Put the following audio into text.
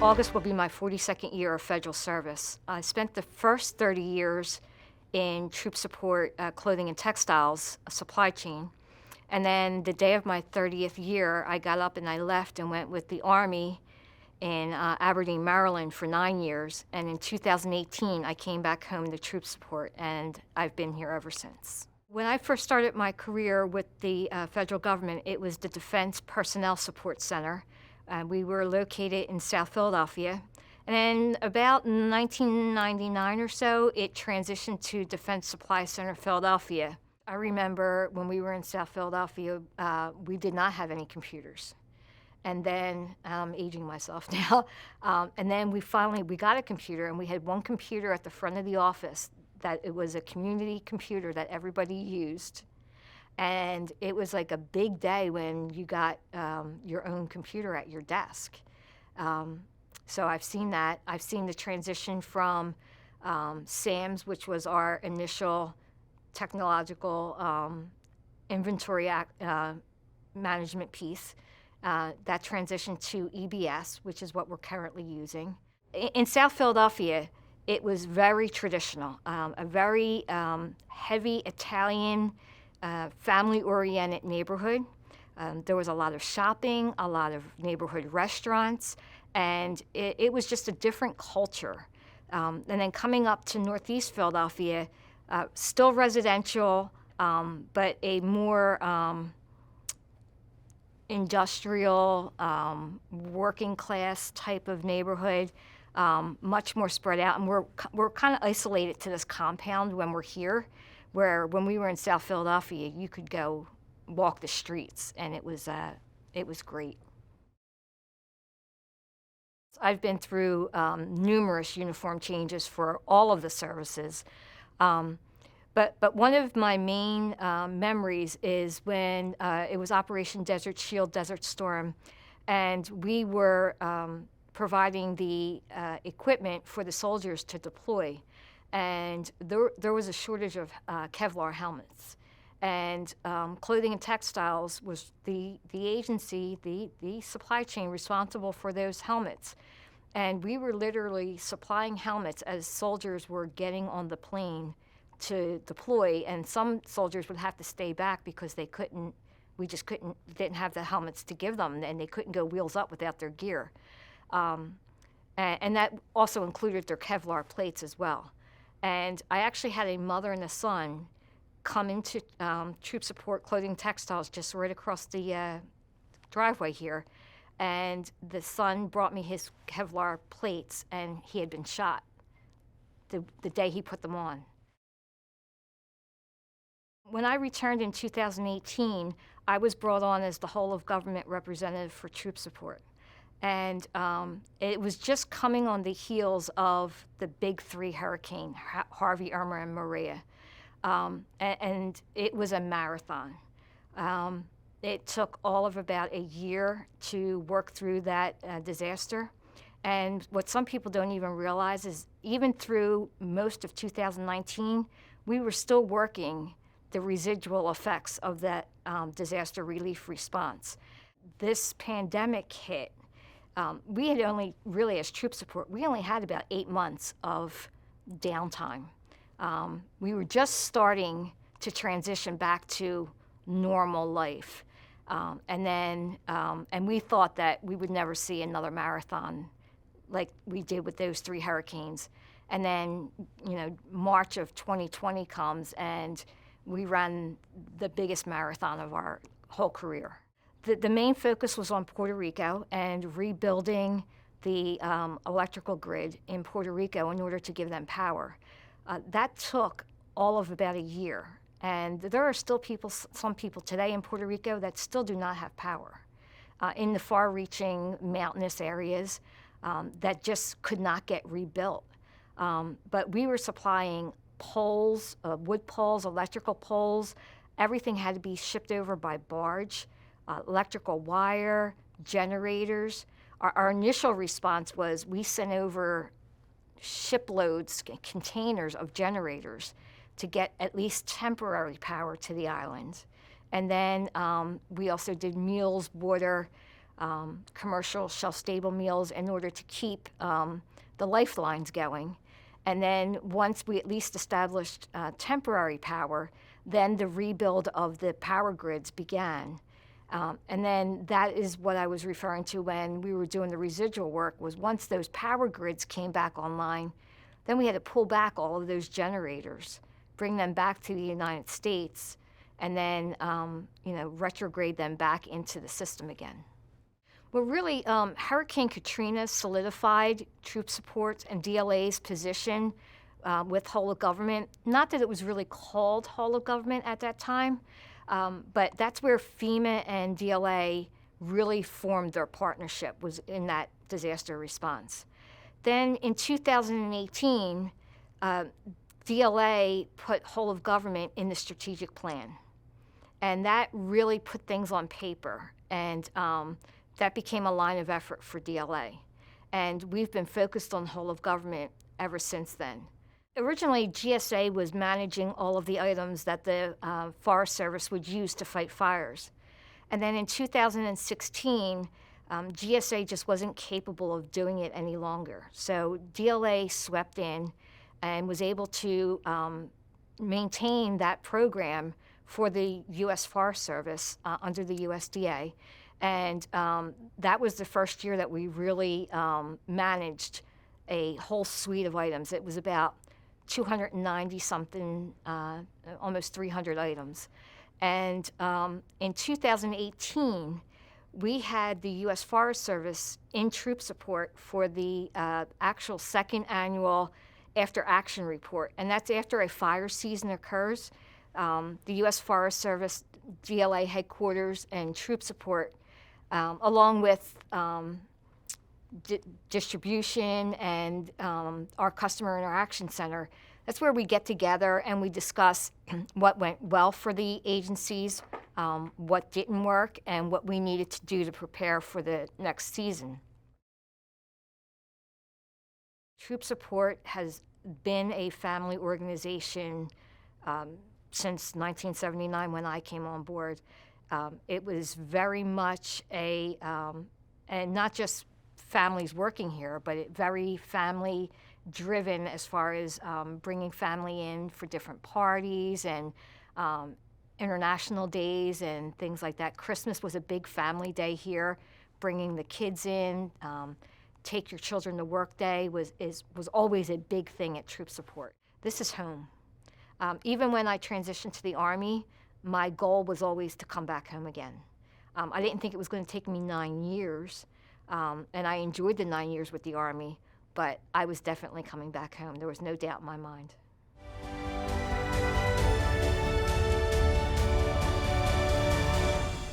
August will be my 42nd year of federal service. I spent the first 30 years in troop support, clothing and textiles, supply chain. And then the day of my 30th year, I got up and I left and went with the Army in Aberdeen, Maryland for 9 years. And in 2018, I came back home to troop support, and I've been here ever since. When I first started my career with the federal government, it was the Defense Personnel Support Center. We were located in South Philadelphia. And then about 1999 or so, it transitioned to Defense Supply Center Philadelphia. I remember when we were in South Philadelphia, we did not have any computers. And then, I'm aging myself now, and then we got a computer, and we had one computer at the front of the office that it was a community computer that everybody used. And it was like a big day when you got your own computer at your desk. So I've seen that. I've seen the transition from SAMS, which was our initial technological inventory management piece, that transitioned to EBS, which is what we're currently using. In South Philadelphia, it was very traditional, a very heavy Italian, family-oriented neighborhood. There was a lot of shopping, a lot of neighborhood restaurants, and it was just a different culture. And then coming up to Northeast Philadelphia, still residential, but a more industrial, working class type of neighborhood, much more spread out. And we're kind of isolated to this compound when we're here, where when we were in South Philadelphia, you could go walk the streets, and it was great. I've been through numerous uniform changes for all of the services. But one of my main memories is when it was Operation Desert Shield, Desert Storm, and we were providing the equipment for the soldiers to deploy. And there was a shortage of Kevlar helmets. And Clothing and Textiles was the agency, the supply chain responsible for those helmets. And we were literally supplying helmets as soldiers were getting on the plane to deploy, and some soldiers would have to stay back because didn't have the helmets to give them, and they couldn't go wheels up without their gear. And that also included their Kevlar plates as well. And I actually had a mother and a son come into troop support clothing textiles just right across the driveway here. And the son brought me his Kevlar plates, and he had been shot the day he put them on. When I returned in 2018, I was brought on as the whole of government representative for troop support. And it was just coming on the heels of the big three hurricane, Harvey, Irma, and Maria. And it was a marathon. It took all of about a year to work through that disaster. And what some people don't even realize is even through most of 2019, we were still working the residual effects of that disaster relief response. This pandemic hit. We had only, really as troop support, we only had about 8 months of downtime. We were just starting to transition back to normal life. And we thought that we would never see another marathon like we did with those 3 hurricanes. And then, March of 2020 comes, and we ran the biggest marathon of our whole career. The main focus was on Puerto Rico and rebuilding the electrical grid in Puerto Rico in order to give them power. That took all of about a year. And there are still some people today in Puerto Rico that still do not have power in the far-reaching mountainous areas that just could not get rebuilt. But we were supplying poles, wood poles, electrical poles. Everything had to be shipped over by barge, electrical wire, generators. Our initial response was we sent over shiploads, containers of generators to get at least temporary power to the island. And then we also did meals, water, commercial shelf-stable meals in order to keep the lifelines going. And then once we at least established temporary power, then the rebuild of the power grids began. And then that is what I was referring to when we were doing the residual work, was once those power grids came back online, then we had to pull back all of those generators, bring them back to the United States, and then retrograde them back into the system again. Well, really, Hurricane Katrina solidified troop support and DLA's position with whole of government. Not that it was really called whole of government at that time, but that's where FEMA and DLA really formed their partnership, was in that disaster response. Then in 2018, DLA put whole of government in the strategic plan. And that really put things on paper. And that became a line of effort for DLA. And we've been focused on whole of government ever since then. Originally, GSA was managing all of the items that the Forest Service would use to fight fires. And then in 2016, GSA just wasn't capable of doing it any longer. So DLA swept in and was able to maintain that program for the U.S. Forest Service under the USDA. And that was the first year that we really managed a whole suite of items. It was about 290-something, almost 300 items. And in 2018, we had the U.S. Forest Service in troop support for the actual second annual after-action report. And that's after a fire season occurs. The U.S. Forest Service, DLA headquarters, and troop support, along with distribution and our customer interaction center, that's where we get together and we discuss what went well for the agencies, what didn't work, and what we needed to do to prepare for the next season. Troop Support has been a family organization since 1979 when I came on board. It was very much a, and not just families working here, but very family driven as far as bringing family in for different parties and international days and things like that. Christmas was a big family day here, bringing the kids in. Take your children to work day was always a big thing at Troop Support. This is home. Even when I transitioned to the Army, my goal was always to come back home again. I didn't think it was going to take me 9 years, and I enjoyed the 9 years with the Army, but I was definitely coming back home. There was no doubt in my mind.